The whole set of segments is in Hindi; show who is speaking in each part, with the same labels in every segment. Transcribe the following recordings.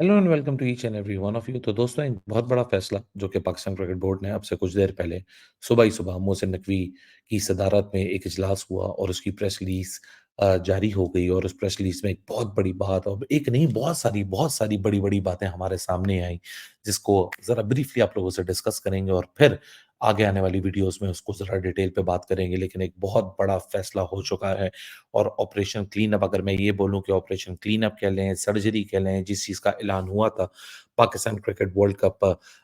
Speaker 1: Hello and welcome to each and every one of you. तो दोस्तों, एक बहुत बड़ा फैसला जो कि पाकिस्तान क्रिकेट बोर्ड ने अब से कुछ देर पहले सुबह ही सुबह मोहसिन नकवी की सदारत में एक इजलास हुआ और उसकी प्रेस रिलीज जारी हो गई। और उस प्रेस रिलीज में एक बहुत बड़ी बात, और एक नहीं, बहुत सारी बड़ी बड़ी बातें हमारे सामने आई, जिसको ज़रा ब्रीफली आप लोगों से डिस्कस करेंगे और फिर आगे आने वाली वीडियोस में उसको ज़रा डिटेल पे बात करेंगे। लेकिन एक बहुत बड़ा फैसला हो चुका है। और ऑपरेशन क्लीन अप, अगर मैं ये बोलूँ कि ऑपरेशन क्लीन अप कह लें, सर्जरी कह लें, जिस चीज़ का ऐलान हुआ था पाकिस्तान क्रिकेट वर्ल्ड कप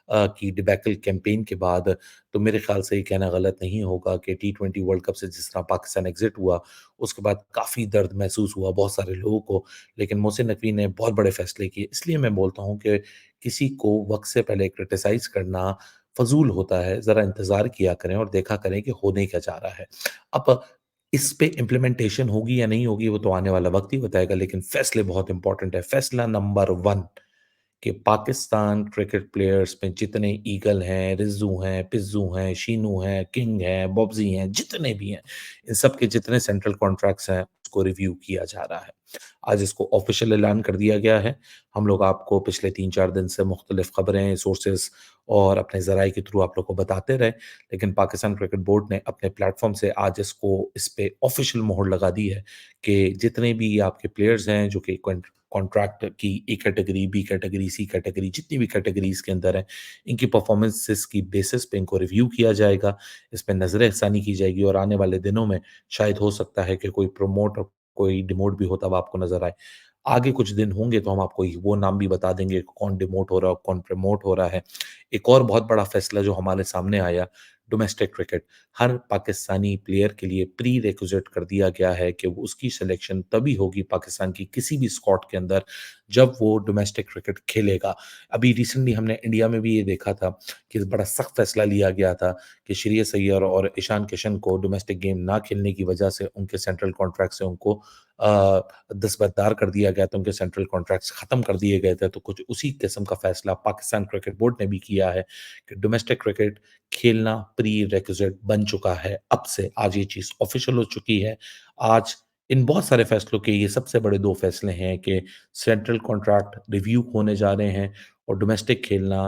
Speaker 1: की डिबैकल कैंपेन के बाद, तो मेरे ख्याल से ये कहना गलत नहीं होगा कि टी20 वर्ल्ड कप से जिस तरह पाकिस्तान एग्जिट हुआ, उसके बाद काफ़ी दर्द महसूस हुआ बहुत सारे लोगों को। लेकिन मोहसिन नकवी ने बहुत बड़े फैसले किए। इसलिए मैं बोलता हूँ कि किसी को वक्त से पहले क्रिटिसाइज करना फजूल होता है। ज़रा इंतज़ार किया करें और देखा करें कि होने क्या जा रहा है। अब इस पे इम्प्लीमेंटेशन होगी या नहीं होगी, वो तो आने वाला वक्त ही बताएगा। लेकिन फैसले बहुत इंपॉर्टेंट है। फैसला नंबर 1 कि पाकिस्तान क्रिकेट प्लेयर्स में जितने ईगल हैं, रिज़्ज़ू हैं, पिज़्ज़ू हैं, शीनू हैं, किंग हैं, बॉब्जी हैं, जितने भी हैं, इन सब के जितने सेंट्रल कॉन्ट्रैक्ट्स हैं, उसको रिव्यू किया जा रहा है। आज इसको ऑफ़िशियल ऐलान कर दिया गया है। हम लोग आपको पिछले 3-4 दिन से मुख्तलिफ़ खबरें, सोर्सेज़ और अपने ज़राए के थ्रू आप लोग को बताते रहे। लेकिन पाकिस्तान क्रिकेट बोर्ड ने अपने प्लेटफ़ॉर्म से आज इस पे ऑफ़िशियल मोहर लगा दी है कि जितने भी आपके प्लेयर्स हैं जो कि कॉन्ट्रैक्ट की A category, B category, C category, जितनी भी कैटेगरीज़ के अंदर हैं, इनकी परफ़ॉर्मेंसेस की बेसिस पे इनको रिव्यू किया जाएगा। इस पे नज़र-ए-हसानी की जाएगी और आने वाले दिनों में शायद हो सकता है कि कोई प्रमोट और कोई डिमोट भी होता हुआ आपको नज़र आए। आगे कुछ दिन होंगे तो हम आपको वो नाम भी बता देंगे कि कौन डिमोट हो रहा है और कौन प्रमोट हो रहा है। एक और बहुत बड़ा फैसला जो हमारे सामने आया, डोमेस्टिक क्रिकेट। हर पाकिस्तानी प्लेयर के लिए प्री रिक्विज़िट कर दिया गया है कि वो उसकी सिलेक्शन तभी होगी पाकिस्तान की किसी भी स्क्वाड के अंदर, जब वो डोमेस्टिक क्रिकेट खेलेगा। अभी रिसेंटली हमने इंडिया में भी ये देखा था कि बड़ा सख्त फैसला लिया गया था कि श्रेयस अय्यर और ईशान किशन को डोमेस्टिक गेम ना खेलने की वजह से उनके सेंट्रल कॉन्ट्रैक्ट से उनको दस्तबरदार कर दिया गया था, उनके सेंट्रल कॉन्ट्रैक्ट्स खत्म कर दिए गए थे। तो कुछ उसी किस्म का फैसला पाकिस्तान क्रिकेट बोर्ड ने भी किया है कि डोमेस्टिक क्रिकेट खेलना प्री रिक्विजिट बन चुका है। अब से आज ये चीज़ ऑफ़िशियल हो चुकी है। आज इन बहुत सारे फैसलों के ये सबसे बड़े 2 फैसले हैं कि सेंट्रल कॉन्ट्रैक्ट रिव्यू होने जा रहे हैं और डोमेस्टिक खेलना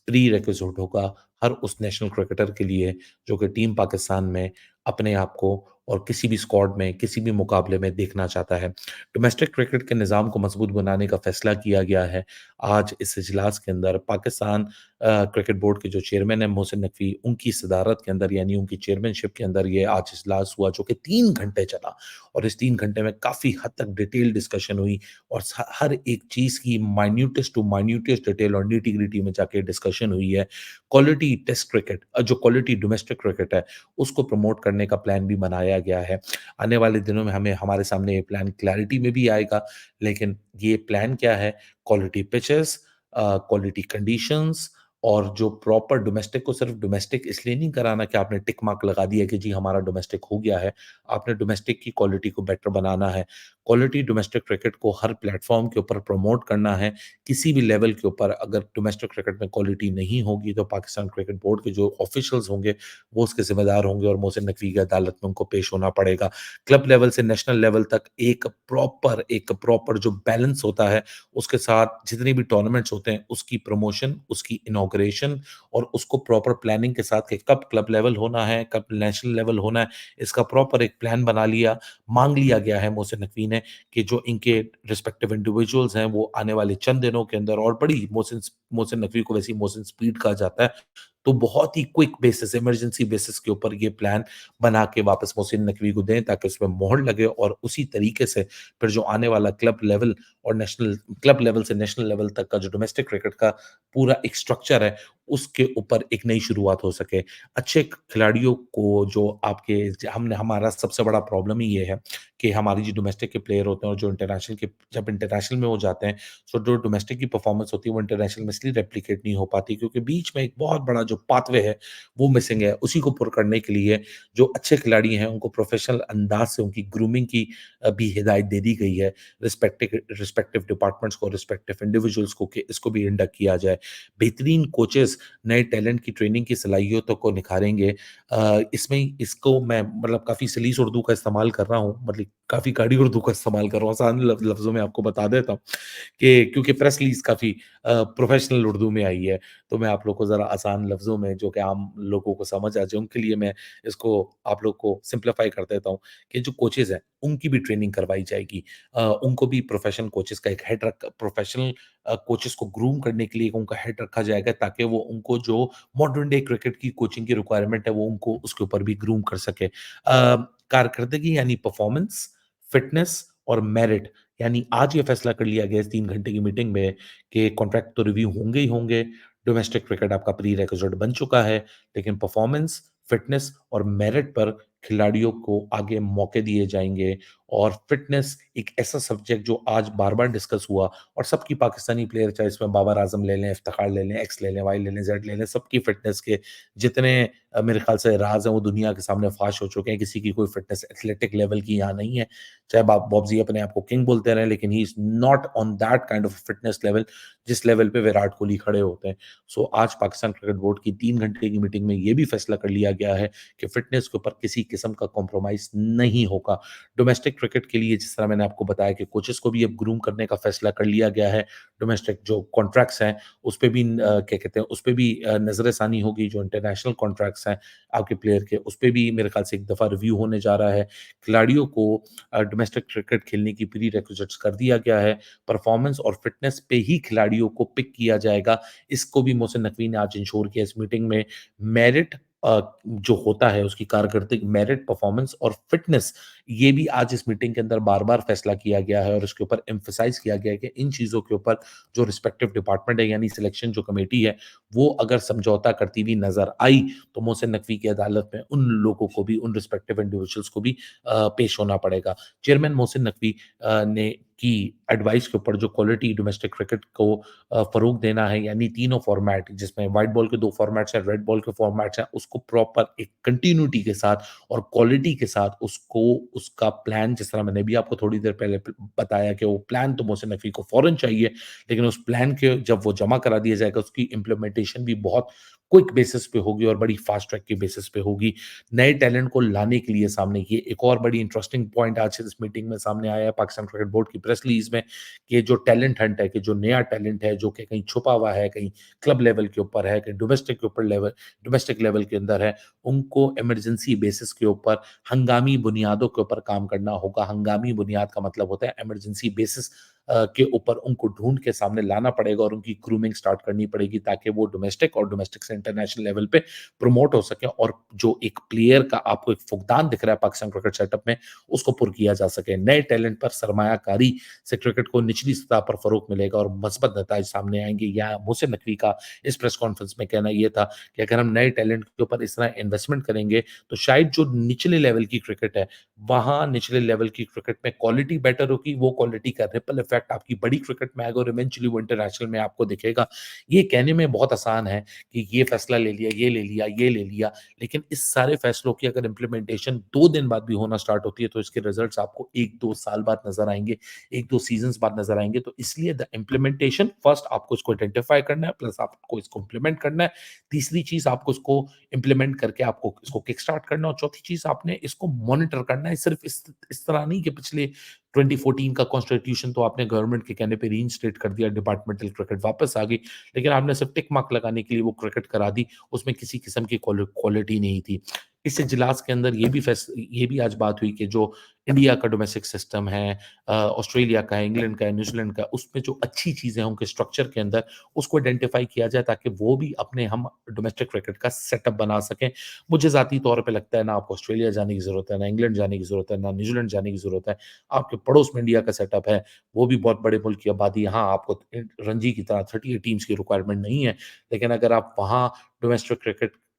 Speaker 1: प्री रिक्विजिट होगा हर उस नेशनल क्रिकेटर के लिए जो कि टीम पाकिस्तान में अपने आप को और किसी भी स्क्वाड में, किसी भी मुकाबले में देखना चाहता है। डोमेस्टिक क्रिकेट के निज़ाम को मज़बूत बनाने का फैसला किया गया है। आज इस इजलास के अंदर पाकिस्तान क्रिकेट बोर्ड के जो चेयरमैन हैं मोहसिन नकवी, उनकी सदारत के अंदर, यानी उनकी चेयरमैनशिप के अंदर ये आज इजलास हुआ जो कि 3 घंटे चला। और इस 3 घंटे में काफ़ी हद तक डिटेल डिस्कशन हुई और हर एक चीज़ की माइन्यूटेस्ट टू माइन्यूटेस्ट डिटेल और नीटी-ग्रिटी में जाके डिस्कशन हुई है। क्वालिटी टेस्ट क्रिकेट, जो क्वालिटी डोमेस्टिक क्रिकेट है, उसको प्रमोट करने का प्लान भी बनाया गया है। आने वाले दिनों में हमारे सामने ये प्लान क्लैरिटी में भी आएगा। लेकिन ये प्लान क्या है? क्वालिटी पिचेस, क्वालिटी कंडीशंस और जो प्रॉपर डोमेस्टिक को सिर्फ डोमेस्टिक इसलिए नहीं कराना कि आपने टिक मार्क लगा दिया कि जी हमारा डोमेस्टिक हो गया है। आपने डोमेस्टिक की क्वालिटी को बेटर बनाना है। क्वालिटी डोमेस्टिक क्रिकेट को हर प्लेटफ़ॉर्म के ऊपर प्रमोट करना है। किसी भी लेवल के ऊपर अगर डोमेस्टिक क्रिकेट में क्वालिटी नहीं होगी तो पाकिस्तान क्रिकेट बोर्ड के जो ऑफिशियल्स होंगे, वो उसके ज़िम्मेदार होंगे और मोहसिन नकवी की अदालत में उनको पेश होना पड़ेगा। क्लब लेवल से नेशनल लेवल तक एक प्रॉपर जो बैलेंस होता है, उसके साथ जितने भी टूर्नामेंट्स होते हैं, उसकी प्रमोशन, उसकी इनॉग्रेशन और उसको प्रॉपर प्लानिंग के साथ कि कब क्लब लेवल होना है, कब नेशनल लेवल होना है, इसका प्रॉपर एक प्लान बना लिया। माँग लिया गया है मोहसिन नकवी ने कि जो इनके रिस्पेक्टिव इंडिविजुअल्स हैं, वो आने वाले चंद दिनों के अंदर, और बड़ी मोहसिन नकवी को वैसे ही मोहसिन स्पीड कहा जाता है, तो बहुत ही क्विक बेसिस, इमरजेंसी बेसिस के ऊपर ये प्लान बना के वापस मोहसिन नकवी को दें ताकि उसमें मोहर लगे और उसी तरीके से फिर जो आने वाला क्लब लेवल से नेशनल लेवल तक का जो डोमेस्टिक क्रिकेट का पूरा एक स्ट्रक्चर है, उसके ऊपर एक नई शुरुआत हो सके। अच्छे खिलाड़ियों को जो आपके ज हमने हमारा सबसे बड़ा प्रॉब्लम ही ये है कि हमारी जो डोमेस्टिक के प्लेयर होते हैं और जो जब इंटरनेशनल में वो जाते हैं, तो जो डोमेस्टिक की परफॉर्मेंस होती है वो इंटरनेशनल में इसलिए रेप्लिकेट नहीं हो पाती क्योंकि बीच में एक बहुत बड़ा जो पाथवे है, वो मिसिंग है। उसी को पुर करने के लिए जो अच्छे खिलाड़ी हैं, उनको प्रोफेशनल अंदाज से उनकी ग्रूमिंग की भी हिदायत दे दी गई है रिस्पेक्टिव डिपार्टमेंट्स को, रिस्पेक्टिव इंडिविजुअल्स को, कि इसको भी इंडक्ट किया जाए। बेहतरीन कोचेस नए टैलेंट की ट्रेनिंग की सलाहियतों को निखारेंगे। इसमें इसको मैं मतलब काफ़ी सलीस उर्दू का इस्तेमाल कर रहा हूँ, मतलब काफ़ी गाड़ी उर्दू का इस्तेमाल कर रहा हूँ, आसान लफ्ज़ों में आपको बता देता हूँ कि क्योंकि प्रेस रिलीज़ काफ़ी प्रोफ़ेशनल उर्दू में आई है, तो मैं आप लोग को ज़रा आसान लफ्ज़ों में जो कि आम लोगों को समझ आ जाए, उनके लिए मैं इसको आप लोग को सिम्प्लीफ़ाई कर देता हूँ कि जो कोचेज़ हैं, उनकी भी ट्रेनिंग करवाई जाएगी। उनको भी प्रोफ़ेशनल कोचेज़ का एक हेड रख प्रोफ़ेशनल कोचेज़ को ग्रूम करने के लिए एक उनका हेड रखा जाएगा ताकि वो उनको जो मॉडर्न डे क्रिकेट की कोचिंग की रिक्वायरमेंट है, वो उनको उसके ऊपर भी ग्रूम कर सके। कारकर्दगी यानी परफ़ॉर्मेंस, फ़िटनेस और मेरिट यानी आज ये फ़ैसला कर लिया गया इस 3 घंटे की मीटिंग में कि कॉन्ट्रैक्ट तो रिव्यू होंगे ही होंगे। डोमेस्टिक क्रिकेट आपका प्री-रिक्विज़िट बन चुका है, लेकिन परफ़ॉर्मेंस, फ़िटनेस और मेरिट पर खिलाड़ियों को आगे मौके दिए जाएँगे और फ़िटनेस एक ऐसा सब्जेक्ट जो आज बार-बार डिस्कस हुआ और सबकी पाकिस्तानी प्लेयर चाहे इसमें बाबर आज़म ले लें, इफ्तिखार ले लें, एक्स ले लें, वाई ले लें, ज़ेड ले लें, सबकी फ़िटनेस के जितने मेरे ख़्याल से राज़ हैं वो दुनिया के सामने फ़ाश हो चुके हैं। किसी की कोई फ़िटनेस एथलेटिक लेवल की यहाँ नहीं है। चाहे बॉब्जी अपने आप को किंग बोलते रहें, लेकिन he is not on that kind of fitness level जिस लेवल पे विराट कोहली खड़े होते हैं। सो आज पाकिस्तान क्रिकेट बोर्ड की 3 घंटे की मीटिंग में ये भी फैसला कर लिया गया है कि फिटनेस के ऊपर किसी किस्म का कॉम्प्रोमाइज़ नहीं होगा। डोमेस्टिक क्रिकेट के लिए जिस तरह मैंने आपको बताया कि कोचेज़ को भी अब ग्रूम करने का फैसला कर लिया गया है। डोमेस्टिक जो कॉन्ट्रैक्ट्स हैं, उस पे भी क्या कहते हैं, उस पे भी नज़र-ए-सानी होगी। जो इंटरनेशनल कॉन्ट्रैक्ट्स हैं आपके प्लेयर के, उस पे भी मेरे ख्याल से एक दफ़ा रिव्यू होने जा रहा है। खिलाड़ियों को डोमेस्टिक क्रिकेट खेलने की प्री रिक्विजिट्स कर दिया गया है। परफॉर्मेंस और फिटनेस पे ही खिलाड़ियों को पिक किया जाएगा। इसको भी मोहसिन नकवी ने आज इंश्योर किया इस मीटिंग में। मेरिट जो होता है उसकी कारकर्दगी मेरिट, परफॉर्मेंस और फिटनेस ये भी आज इस मीटिंग के अंदर बार-बार फैसला किया गया है और इसके ऊपर एम्फसाइज़ किया गया है कि इन चीज़ों के ऊपर जो रिस्पेक्टिव डिपार्टमेंट है यानी सिलेक्शन जो कमेटी है, वो अगर समझौता करती हुई नज़र आई, तो मोहसिन नकवी की अदालत में उन लोगों को भी, उन रिस्पेक्टिव इंडिविजुअल्स को भी पेश होना पड़ेगा। चेयरमैन मोहसिन नकवी ने की एडवाइस के ऊपर जो क्वालिटी डोमेस्टिक क्रिकेट को फ़रोग़ देना है यानी तीनों फ़ॉर्मेट जिसमें व्हाइट बॉल के 2 फ़ॉर्मेट्स हैं, रेड बॉल के फ़ॉर्मेट्स हैं, उसको प्रॉपर एक कंटिन्यूटी के साथ और क्वालिटी के साथ उसको उसका प्लान जिस तरह मैंने भी आपको थोड़ी देर पहले बताया कि वो प्लान तो मोहसिन नकवी को फ़ौरन चाहिए, लेकिन उस प्लान के जब वो जमा करा दिया जाएगा उसकी इम्प्लीमेंटेशन भी बहुत क्विक बेसिस पे होगी और बड़ी फ़ास्ट ट्रैक की बेसिस पे होगी। नए टैलेंट को लाने के लिए सामने ये एक और बड़ी इंटरेस्टिंग पॉइंट आज इस मीटिंग में सामने आया है पाकिस्तान क्रिकेट बोर्ड की प्रेस रिलीज़ में कि जो टैलेंट हंट है, कि जो नया टैलेंट है, जो कि कहीं छुपा हुआ है, कहीं क्लब लेवल के ऊपर है, कहीं डोमेस्टिक लेवल के अंदर है, उनको इमरजेंसी बेसिस के ऊपर हंगामी बुनियादों के ऊपर काम करना होगा। हंगामी बुनियाद का मतलब होता है इमरजेंसी बेसिस के ऊपर उनको ढूँढ के सामने लाना पड़ेगा और उनकी ग्रूमिंग स्टार्ट करनी पड़ेगी ताकि वो डोमेस्टिक और डोमेस्टिक से इंटरनेशनल लेवल पे प्रमोट हो सके और जो एक प्लेयर का आपको एक फुकदान दिख रहा है पाकिस्तान क्रिकेट सेटअप में, उसको पुर किया जा सके। नए टैलेंट पर सरमायाकारी से क्रिकेट को निचली सतह पर फ़रोग़ मिलेगा और मस्बत नताइज सामने आएँगे। या मोहसिन नकवी का इस प्रेस कॉन्फ्रेंस में कहना ये था कि अगर हम नए टैलेंट के ऊपर इस तरह इन्वेस्टमेंट करेंगे, तो शायद जो निचले लेवल की क्रिकेट है, वहाँ निचले लेवल की क्रिकेट में क्वालिटी बेटर होगी, वो क्वालिटी का रिपल इफ़ेक्ट आपकी बड़ी क्रिकेट में आएगा और इवेंचुअली वो इंटरनेशनल में आपको दिखेगा। ये कहने में बहुत आसान है कि ये फैसला ले लिया, ये ले लिया, ये ले लिया, लेकिन इस सारे फैसलों की अगर इम्प्लीमेंटेशन 2 दिन बाद भी होना स्टार्ट होती है, तो इसके रिजल्ट्स आपको 1-2 साल बाद नज़र आएँगे, 1-2 सीज़न्स बाद नज़र आएँगे। तो इसलिए द इम्प्लीमेंटेशन फर्स्ट आपको इसको आइडेंटिफ़ाई करना है, प्लस आपको इसको इम्प्लीमेंट करना है। तीसरी चीज़ आपको इसको इम्प्लीमेंट करके आपको इसको किक स्टार्ट करना है और चौथी चीज़ आपने इसको मॉनिटर करना है। सिर्फ़ इस तरह नहीं कि पिछले 2014 का कॉन्स्टिट्यूशन तो आपने गवर्नमेंट के कहने पे रीइंस्टेट कर दिया, डिपार्टमेंटल क्रिकेट वापस आ गई, लेकिन आपने सिर्फ़ टिक मार्क लगाने के लिए वो क्रिकेट करा दी, उसमें किसी किस्म की क्वालिटी नहीं थी। इस इजलास के अंदर ये भी आज बात हुई कि जो इंडिया का डोमेस्टिक सिस्टम है, ऑस्ट्रेलिया का है, इंग्लैंड का है, न्यूज़ीलैंड का है, उसमें जो अच्छी चीज़ें हैं उनके स्ट्रक्चर के अंदर, उसको आइडेंटिफ़ाई किया जाए ताकि वो भी अपने हम डोमेस्टिक क्रिकेट का सेटअप बना सकें। मुझे ज़ाती तौर पे लगता है ना आपको ऑस्ट्रेलिया जाने की ज़रूरत है, ना इंग्लैंड जाने की ज़रूरत है, ना न्यूज़ीलैंड जाने की ज़रूरत है। आपके पड़ोस में इंडिया का सेटअप है, वो भी बहुत बड़े मुल्क की आबादी है। हाँ, आपको रणजी की तरह 38 टीम्स की रिक्वायरमेंट नहीं है, लेकिन अगर आप वहाँ डोमेस्टिक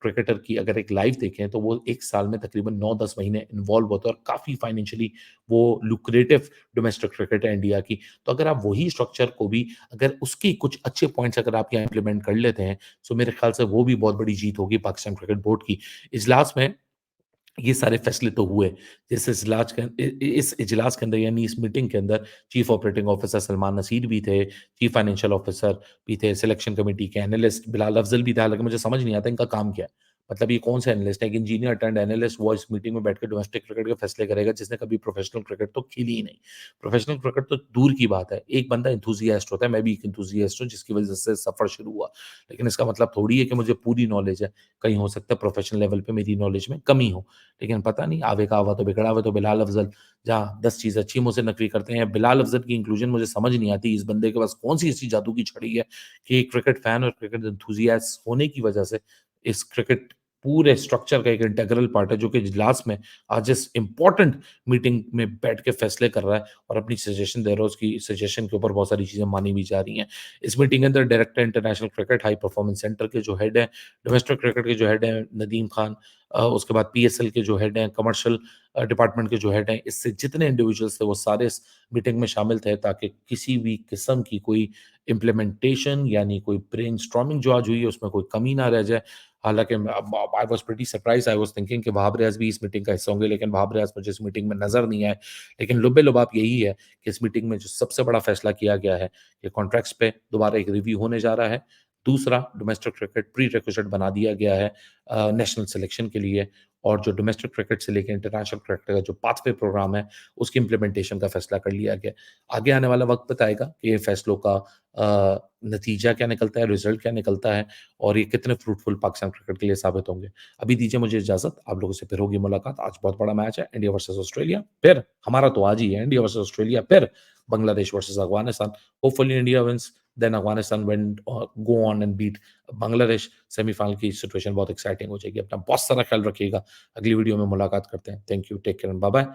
Speaker 1: क्रिकेटर की अगर एक लाइव देखें, तो वो 1 साल में तकरीबन 9-10 महीने इन्वॉल्व होते हैं और काफ़ी फाइनेंशियली वो लुक्रेटिव डोमेस्टिक क्रिकेट है इंडिया की। तो अगर आप वही स्ट्रक्चर को भी अगर उसके कुछ अच्छे पॉइंट्स अगर आप यहाँ इम्प्लीमेंट कर लेते हैं, सो मेरे ख्याल से वो भी बहुत बड़ी जीत होगी पाकिस्तान क्रिकेट बोर्ड की। इजलास में ये सारे फैसले तो हुए। इस इजलास के अंदर यानी इस मीटिंग के अंदर chief operating officer Salman Nasir भी थे, चीफ फाइनेंशियल ऑफिसर भी थे, सिलेक्शन कमेटी के एनालिस्ट बिलाल अफ़ज़ल भी था, हालाँकि मुझे समझ नहीं आता इनका काम क्या है? मतलब ये कौन सा एनालिस्ट है? एक इंजीनियर टर्न्ड एनालिस्ट वो इस मीटिंग में बैठ के डोमेस्टिक क्रिकेट के फैसले करेगा जिसने कभी प्रोफेशनल क्रिकेट तो खेली ही नहीं। प्रोफेशनल क्रिकेट तो दूर की बात है। एक बंदा एंथुसियास्ट होता है, मैं भी एक एंथुसियास्ट हूँ जिसकी वजह से सफ़र शुरू हुआ। लेकिन इसका मतलब थोड़ी है कि मुझे पूरी नॉलेज है। कहीं हो सकता है प्रोफेशनल लेवल पे मेरी नॉलेज में कमी हो। लेकिन पता नहीं आवे का आवा तो बिगड़ा हुआ तो बिलाल अफ़ज़ल जहाँ 10 चीज़ अच्छी मुझसे नक़वी करते हैं। बिलाल अफ़ज़ल की इंक्लूज़न मुझे समझ नहीं आती। इस बंदे के पास कौन-सी ऐसी जादू की छड़ी है कि एक क्रिकेट फ़ैन और क्रिकेट एंथुसियास्ट होने की वजह से इस क्रिकेट पूरे स्ट्रक्चर का एक इंटीग्रल पार्ट है जो कि इजलास में आज इस इम्पोर्टेंट मीटिंग में बैठ के फैसले कर रहा है और अपनी सजेशन दे रहा है। उसकी सजेशन के ऊपर बहुत सारी चीज़ें मानी भी जा रही हैं। इस मीटिंग के अंदर director international cricket high performance centre के जो हेड हैं, डोमेस्टिक क्रिकेट के जो हेड हैं नदीम खान, उसके बाद पीएसएल के जो हेड हैं, कमर्शियल डिपार्टमेंट के जो हेड हैं, इससे जितने इंडिविजुअल्स थे वो सारे इस मीटिंग में शामिल थे ताकि किसी भी किस्म की कोई इम्प्लीमेंटेशन यानी कोई ब्रेनस्टॉर्मिंग जो आज हुई है उसमें कोई कमी ना रह जाए। हालाँकि I was pretty surprised, I was thinking कि वहाब रियाज़ भी इस मीटिंग का हिस्सा होंगे, लेकिन वहाब रियाज़ मुझे इस मीटिंग में नज़र नहीं आए। लेकिन लुब्बे-लुबाब यही है कि इस मीटिंग में जो सबसे बड़ा फैसला किया गया है कि कॉन्ट्रैक्ट्स पे दोबारा एक रिव्यू होने जा रहा है। दूसरा, डोमेस्टिक क्रिकेट प्री-रिक्विज़िट बना दिया गया है नेशनल सिलेक्शन के लिए और जो डोमेस्टिक क्रिकेट से लेके इंटरनेशनल क्रिकेट का जो पाथवे प्रोग्राम है, उसकी इम्प्लीमेंटेशन का फैसला कर लिया गया। आगे आने वाला वक़्त बताएगा कि ये फैसलों का नतीजा क्या निकलता है, रिज़ल्ट क्या निकलता है और ये कितने फ्रूटफुल पाकिस्तान क्रिकेट के लिए साबित होंगे। अभी दीजिए मुझे इजाज़त, आप लोगों से फिर होगी मुलाकात। आज बहुत बड़ा मैच है, इंडिया वर्सेस ऑस्ट्रेलिया, फिर हमारा तो आज ही है इंडिया वर्सेस ऑस्ट्रेलिया, फिर Bangladesh versus Afghanistan. Hopefully India wins, then Afghanistan go on and beat Bangladesh. Semifinal की सिचुएशन बहुत एक्साइटिंग हो जाएगी। अपना बहुत सारा ख्याल रखिएगा। अगली वीडियो में मुलाकात करते हैं। Thank you, take care and bye-bye.